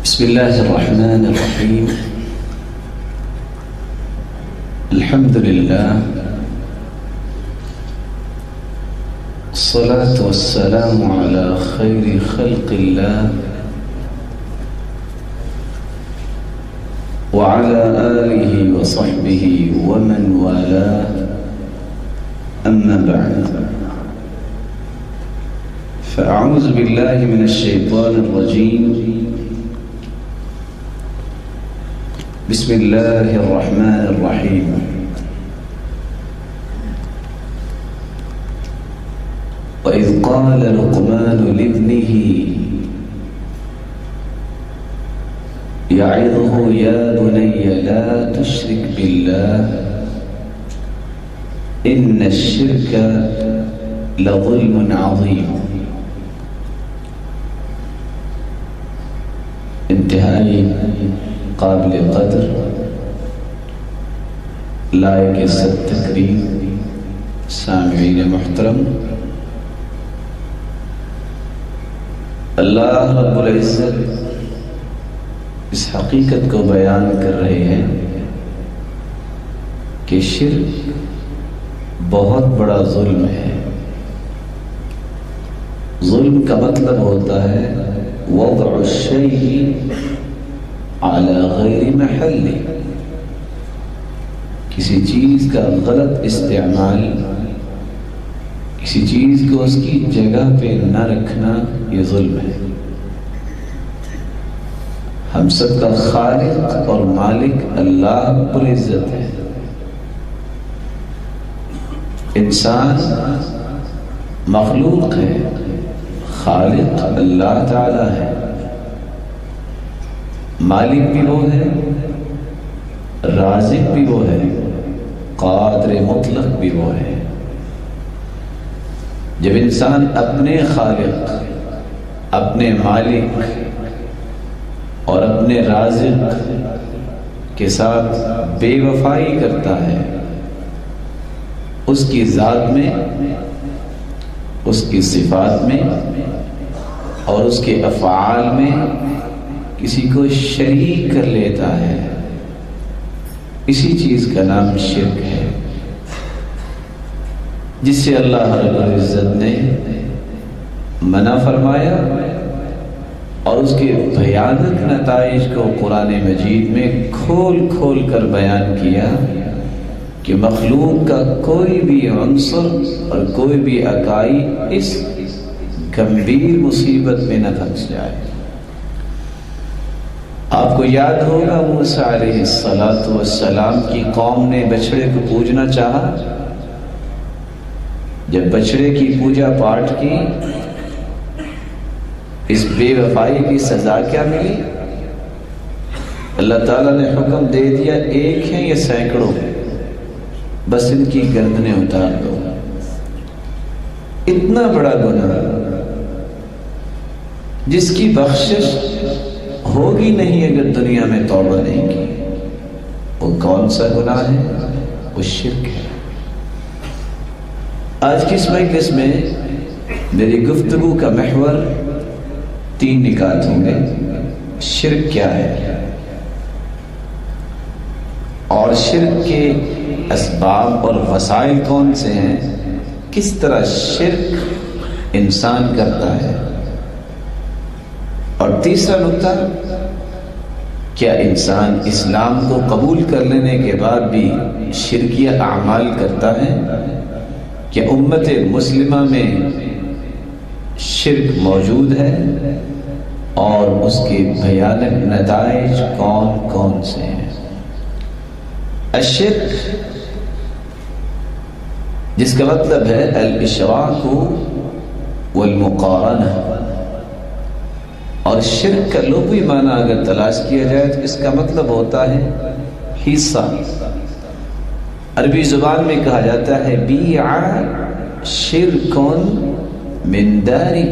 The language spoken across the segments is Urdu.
بسم الله الرحمن الرحيم. الحمد لله، الصلاة والسلام على خير خلق الله وعلى آله وصحبه ومن والاه، أما بعد، فأعوذ بالله من الشيطان الرجيم. بسم الله الرحمن الرحيم. وإذ قال لقمان لابنه يعظه يا بني لا تشرك بالله إن الشرك لظلم عظيم. انتہائی قابل قدر، لائق عزت تکریم سامعین محترم، اللہ رب العزت اس حقیقت کو بیان کر رہے ہیں کہ شرک بہت بڑا ظلم ہے۔ ظلم کا مطلب ہوتا ہے وضع الشیء علی غیر محل، کسی چیز کا غلط استعمال، کسی چیز کو اس کی جگہ پہ نہ رکھنا، یہ ظلم ہے۔ ہم سب کا خالق اور مالک اللہ رب العزت ہے۔ انسان مخلوق ہے، خالق اللہ تعالی ہے، مالک بھی وہ ہے، رازق بھی وہ ہے، قادر مطلق بھی وہ ہے۔ جب انسان اپنے خالق، اپنے مالک اور اپنے رازق کے ساتھ بے وفائی کرتا ہے، اس کی ذات میں، اس کی صفات میں اور اس کے افعال میں کسی کو شریک کر لیتا ہے، اسی چیز کا نام شرک ہے، جس سے اللہ رب العزت نے منع فرمایا اور اس کے بھیانک نتائج کو قرآن مجید میں کھول کھول کر بیان کیا کہ مخلوق کا کوئی بھی عنصر اور کوئی بھی اکائی اس گمبھیر مصیبت میں نہ پھنس جائے۔ آپ کو یاد ہوگا موسیٰ علیہ السلام کی قوم نے بچڑے کو پوجنا چاہا۔ جب بچڑے کی پوجا پاٹ کی، اس بے وفائی کی سزا کیا ملی؟ اللہ تعالیٰ نے حکم دے دیا، ایک ہیں یا سینکڑوں، بس ان کی گردنیں اتار دو۔ اتنا بڑا گناہ جس کی بخشش ہوگی نہیں اگر دنیا میں توبہ نہیں کی، وہ کون سا گناہ ہے؟ وہ شرک ہے۔ آج کی اس مجلس میں میری گفتگو کا محور 3 نکات ہوں گے۔ شرک کیا ہے اور شرک کے اسباب اور وسائل کون سے ہیں، کس طرح شرک انسان کرتا ہے، اور تیسرا نقطہ، کیا انسان اسلام کو قبول کر لینے کے بعد بھی شرکیہ اعمال کرتا ہے؟ کیا امت مسلمہ میں شرک موجود ہے اور اس کے بھیانک نتائج کون کون سے ہیں؟ الشرک، جس کا مطلب ہے الاشراک والمقارنہ، اور شرک کا لغوی معنی اگر تلاش کیا جائے تو اس کا مطلب ہوتا ہے حصہ۔ عربی زبان میں کہا جاتا ہے بیع شرک من داری،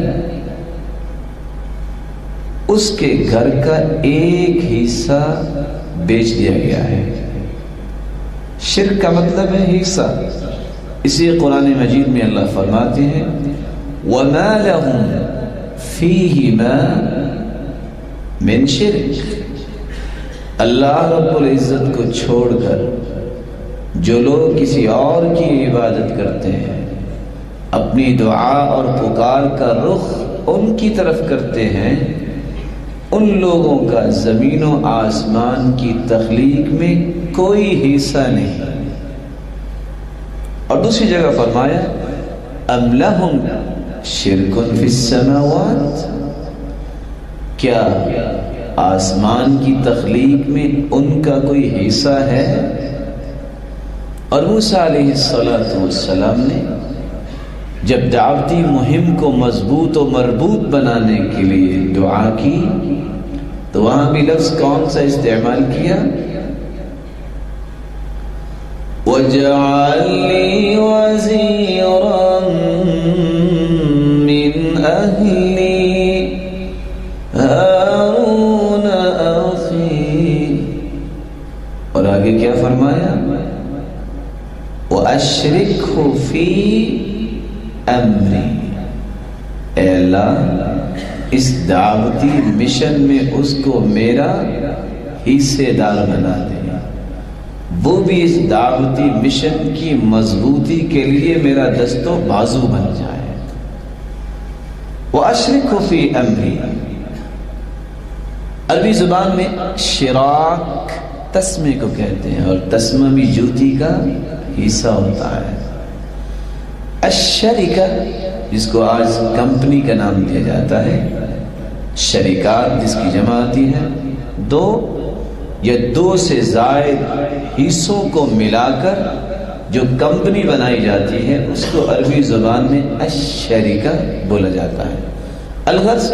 اس کے گھر کا ایک حصہ بیچ دیا گیا ہے۔ شرک کا مطلب ہے حصہ۔ اسی قرآن مجید میں اللہ فرماتے ہیں وَمَا لَهُمْ فِيهِمَا من شرک، اللہ رب العزت کو چھوڑ کر جو لوگ کسی اور کی عبادت کرتے ہیں، اپنی دعا اور پکار کا رخ ان کی طرف کرتے ہیں، ان لوگوں کا زمین و آسمان کی تخلیق میں کوئی حصہ نہیں۔ اور دوسری جگہ فرمایا ام لہم شرک فی السماوات، کیا آسمان کی تخلیق میں ان کا کوئی حصہ ہے؟ اور موسیٰ علیہ السلام نے جب دعوتی مہم کو مضبوط و مربوط بنانے کے لیے دعا کی تو وہاں بھی لفظ کون سا استعمال کیا؟ وَاجْعَلْ لِي وَزِيرًا مِّنْ أَهْلِي هَارُونَ أَخِي، اور آگے کیا فرمایا؟ وَأَشْرِكْهُ فِي أَمْرِي، اے اللہ اس دعوتی مشن میں اس کو میرا حصے دار بنا دے، وہ بھی اس دعوتی مشن کی مضبوطی کے لیے میرا دست و بازو بن جائے۔ وَأَشْرِكْهُ فِي أَمْرِي، عربی زبان میں شراک تسمے کو کہتے ہیں، اور تسمہ بھی جوتی کا حصہ ہوتا ہے۔ الشریکہ، جس کو آج کمپنی کا نام دیا جاتا ہے، شریکات جس کی جمع آتی ہے دو یا دو سے زائد حصوں کو ملا کر جو کمپنی بنائی جاتی ہے اس کو عربی زبان میں الشریکہ بولا جاتا ہے۔ الغرض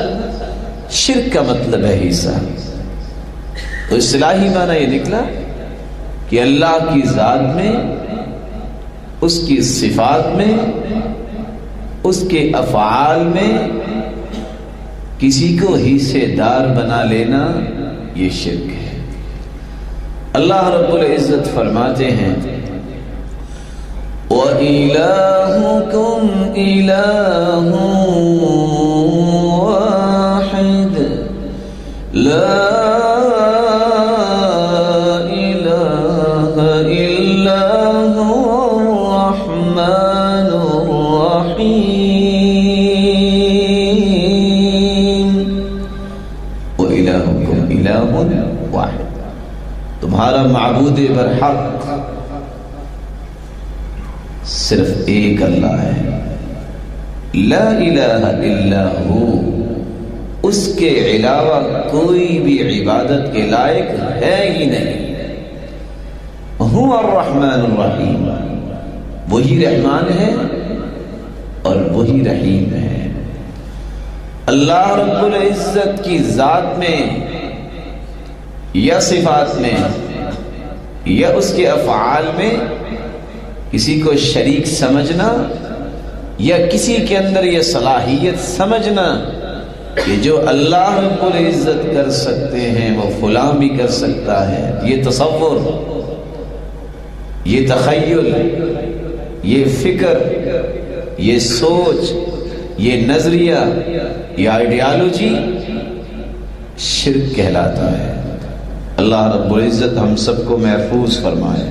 شرک کا مطلب ہے حصہ، تو اصطلاحی معنی یہ نکلا کہ اللہ کی ذات میں، اس کی صفات میں، اس کے افعال میں کسی کو حصے دار بنا لینا یہ شرک ہے۔ اللہ رب العزت فرماتے ہیں وَإِلَٰهُكُمْ إِلَٰهٌ وَاحِدٌ لَا إِلَٰهَ إِلَّا هُوَ الرَّحْمَٰنُ الرَّحِيمُ۔ وَإِلَٰهُكُمْ إِلَٰهٌ وَاحِدٌ، تمہارا معبود برحق صرف ایک اللہ ہے، لا الہ الا ہو، اس کے علاوہ کوئی بھی عبادت کے لائق ہے ہی نہیں۔ هو الرحمن الرحیم، وہی رحمان ہے اور وہی رحیم ہے۔ اللہ رب العزت کی ذات میں یا صفات میں یا اس کے افعال میں کسی کو شریک سمجھنا یا کسی کے اندر یہ صلاحیت سمجھنا کہ جو اللہ رب العزت کر سکتے ہیں وہ فلاں بھی کر سکتا ہے، یہ تصور، یہ تخیل، یہ فکر، یہ سوچ، یہ نظریہ، یہ آئیڈیالوجی شرک کہلاتا ہے۔ اللہ رب العزت ہم سب کو محفوظ فرمائے۔